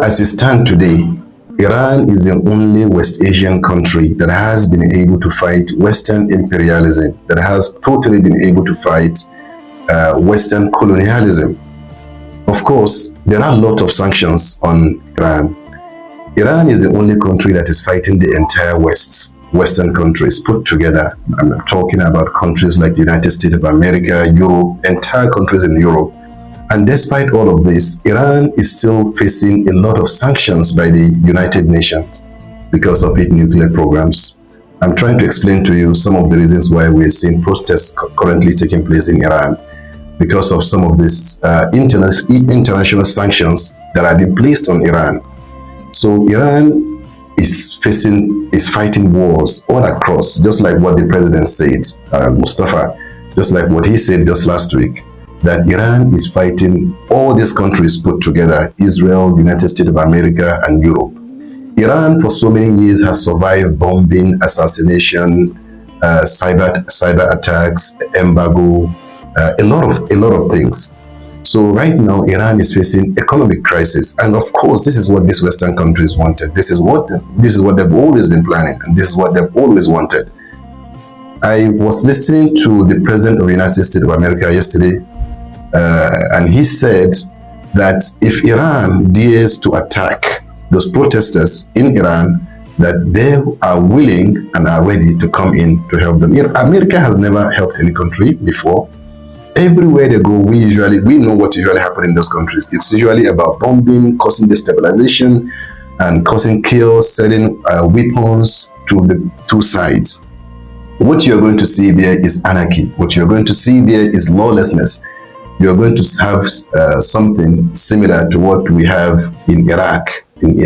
as it stands today, Iran is the only West Asian country that has been able to fight Western imperialism, that has totally been able to fight Western colonialism. Of course, there are a lot of sanctions on Iran. Iran is the only country that is fighting the entire Western countries put together. I'm talking about countries like the United States of America, Europe, entire countries in Europe. And despite all of this, Iran is still facing a lot of sanctions by the United Nations because of its nuclear programs. I'm trying to explain to you some of the reasons why we're seeing protests currently taking place in Iran because of some of these international sanctions that have been placed on Iran. So Iran is fighting wars all across, just like what the president said, Mustafa, just like what he said just last week, that Iran is fighting all these countries put together, Israel, United States of America, and Europe. Iran for so many years has survived bombing, assassination, cyber attacks, embargo, a lot of things. So right now, Iran is facing economic crisis, and of course, this is what these Western countries wanted. This is what they've always been planning, and this is what they've always wanted. I was listening to the President of the United States of America yesterday, and he said that if Iran dares to attack those protesters in Iran, that they are willing and are ready to come in to help them. America has never helped any country before. Everywhere they go, we know what usually happens in those countries. It's usually about bombing, causing destabilization, and causing chaos, selling weapons to the two sides. What you're going to see there is anarchy. What you're going to see there is lawlessness. You're going to have something similar to what we have in Iraq and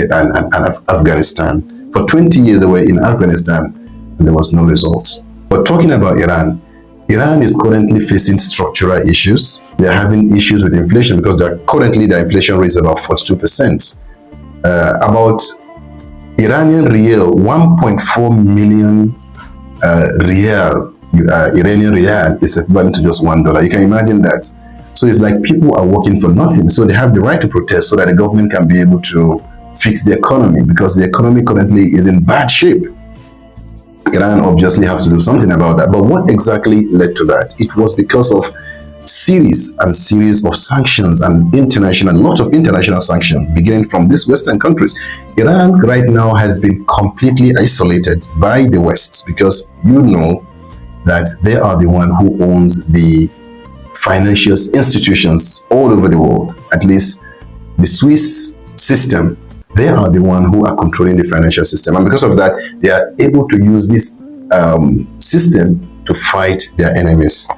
Afghanistan. For 20 years they were in Afghanistan and there was no results. But talking about Iran is currently facing structural issues. They're having issues with inflation because currently the inflation rate is about 42%. About Iranian rial, 1.4 million Iranian rial is equivalent to just $1. You can imagine that. So it's like people are working for nothing. So they have the right to protest so that the government can be able to fix the economy, because the economy currently is in bad shape. Iran obviously has to do something about that. But what exactly led to that? It was because of series of sanctions and lots of international sanctions, beginning from these Western countries. Iran right now has been completely isolated by the West, because you know that they are the one who owns the financial institutions all over the world. At least the Swiss system, they are the one who are controlling the financial system. And because of that, they are able to use this system to fight their enemies.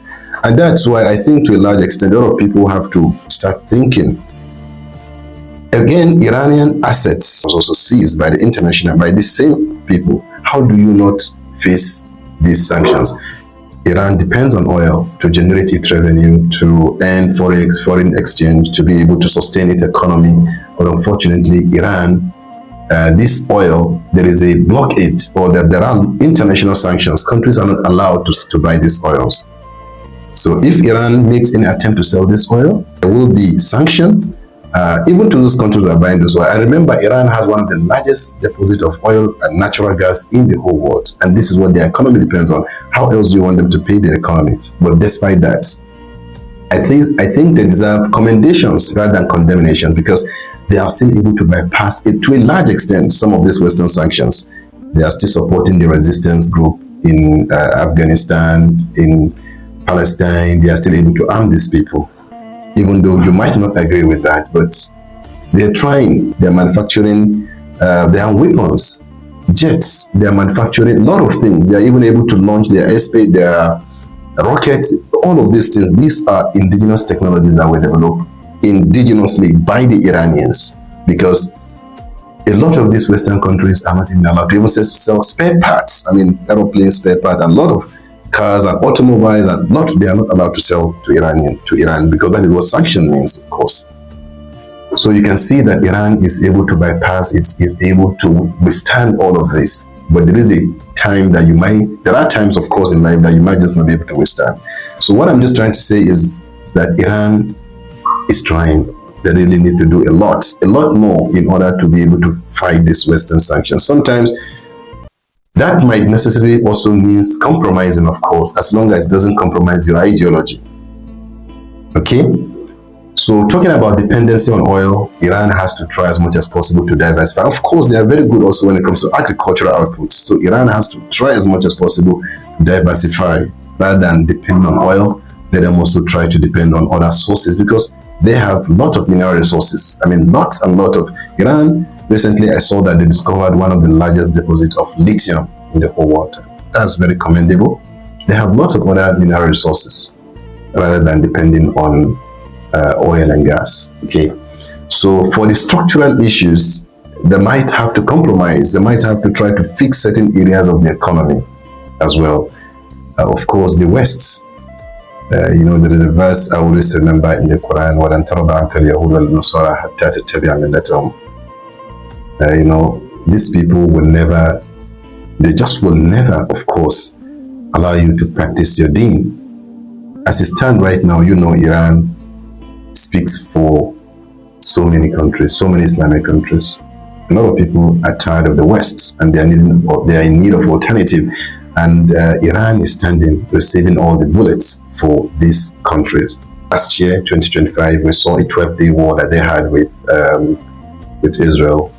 And that's why I think to a large extent, a lot of people have to start thinking. Again, Iranian assets was also seized by the same people. How do you not face these sanctions? Iran depends on oil to generate its revenue, to earn foreign exchange, to be able to sustain its economy. But unfortunately, Iran, this oil, there is a blockade, or that there are international sanctions. Countries are not allowed to buy these oils. So if Iran makes any attempt to sell this oil, there will be sanction, even to those countries that are buying this oil. I remember Iran has one of the largest deposits of oil and natural gas in the whole world. And this is what their economy depends on. How else do you want them to pay their economy? But despite that, I think they deserve commendations rather than condemnations, because they are still able to bypass it to a large extent, some of these Western sanctions. They are still supporting the resistance group in Afghanistan, in Palestine. They are still able to arm these people, even though you might not agree with that, but they're trying. They're manufacturing their weapons, jets. They're manufacturing a lot of things. They're even able to launch their airspace, their rockets, all of these things. These are indigenous technologies that were developed indigenously by the Iranians, because a lot of these Western countries are not even allowed to even sell spare parts. I mean, aeroplane spare parts, and a lot of cars and automobiles, and they are not allowed to sell to Iran, because that is what sanction means, of course. So you can see that Iran is able to bypass, is able to withstand all of this. But there is a time that there are times, of course, in life that you might just not be able to withstand. So what I'm just trying to say is that Iran is trying. they really need to do a lot more in order to be able to fight these Western sanctions. Sometimes that might necessarily also means compromising, of course, as long as it doesn't compromise your ideology. Okay? So talking about dependency on oil, Iran has to try as much as possible to diversify. Of course, they are very good also when it comes to agricultural outputs. So Iran has to try as much as possible to diversify rather than depend on oil. Let them also try to depend on other sources because they have lots of mineral resources. I mean, lots and lots of Iran. Recently, I saw that they discovered one of the largest deposits of lithium in the whole world. That's very commendable. They have lots of other mineral resources rather than depending on oil and gas. Okay, so for the structural issues, they might have to compromise. They might have to try to fix certain areas of the economy as well. Of course, the West. There is a verse I always remember in the Quran, وَلَنْ تَرْضَ عَنْكَ الْيَهُودُ وَالنَّصَارَى حَتَّى تَتَّبِعَ مِلَّتَهُمْ. These people will never, they just will never, of course, allow you to practice your deen. As it stands right now, Iran speaks for so many countries, so many Islamic countries. A lot of people are tired of the West and they are in need of alternative. And Iran is receiving all the bullets for these countries. Last year, 2025, we saw a 12-day war that they had with Israel.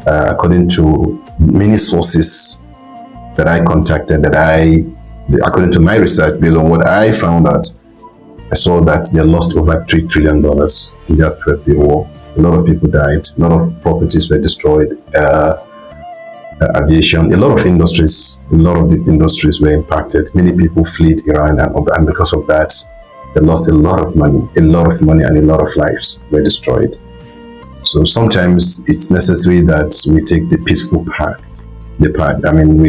According to many sources that I contacted, according to my research, based on what I found out, I saw that they lost over $3 trillion in that 12-day war. A lot of people died. A lot of properties were destroyed. Aviation, a lot of the industries were impacted. Many people fled Iran, and because of that, they lost a lot of money, and a lot of lives were destroyed. So sometimes it's necessary that we take the peaceful path. We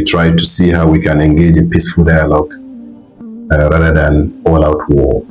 try to see how we can engage in peaceful dialogue rather than all-out war.